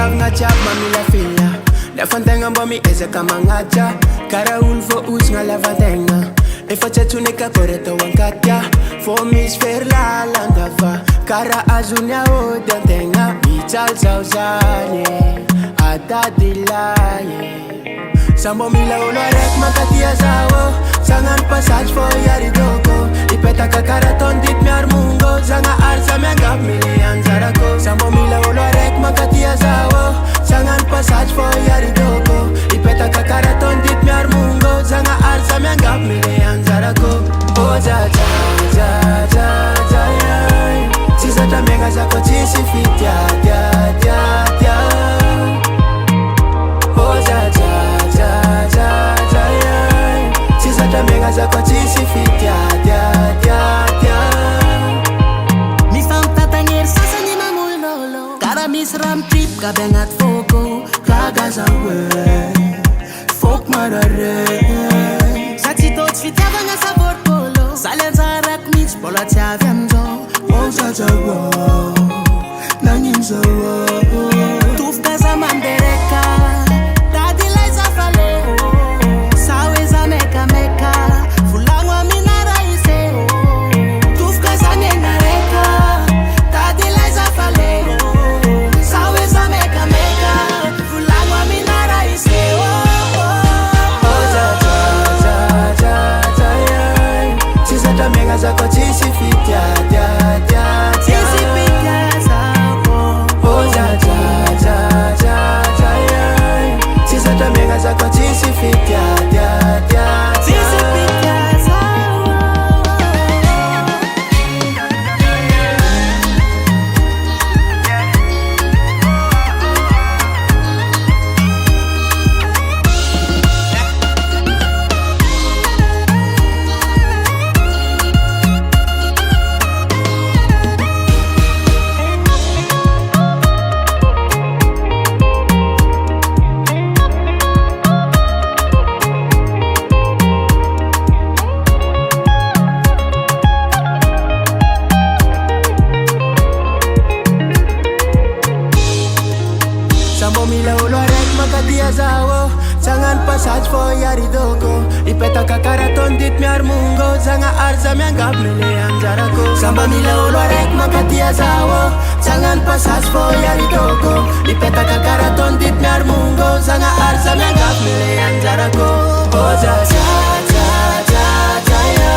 ngajab mamila fila Lefantenga bomi eze kama ngaja Kara ulfo us nga lefantenga Ifa chetunika koreto wankatya For mis fer la landava Kara azunya odantenga Bichal zauzanye Adadilaye Sambo mila ulorek makatia zawo Sangan passage for yari doko Ipeta kakaraton dit miar mungo Zanga arsa miangap milian zarako Sambo mila ulorek makatia zawo Sangan passage for yari doko Ipeta kakaraton dit miar mungo Zanga arsa miangap milian zarako Oh za za za za za ya Sisa tamenga zako chisi fit ya ya ya ya Oh za za za za za ya Sisa tamenga zako chisi fit ya ya ya ya Mi fam tatangir sasa ni mamul lolo Kara mis ram trip kabengat foko Kaga za we Fok marare Sachi tot fit ya banga sabor polo Salenza rak mich pola tia venzo Oh za za wo Nangin za wo Tuf kaza mandereka Daddy lies a falo Saweza meka meka Fulangwa minara ise Tuf kaza nenareka Daddy lies a falo Saweza meka meka Fulangwa minara ise Oh za za za za za ya Sisa tamenga zako chisi fit ya ya ya Sisi pita zako Oh za za za za za ya Sisa tamenga zako chisi fit ya ya ya Sisi pita zako Sambo mila ulorek makatia zawo Sangan passage for yari doko Ipeta kakaraton dit miar mungo Zanga arza miangap milian zarako Sambo mila ulorek makatia zawo Sangan passage for yari doko Ipeta kakaraton dit miar mungo Zanga arza miangap milian zarako Oh za za za za za ya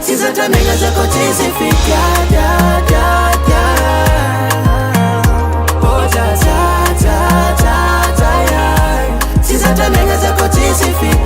Sisa tamenga zako chisi fit ya ya ya ya Oh za za za za za ya Sisa tamenga zako chisi fit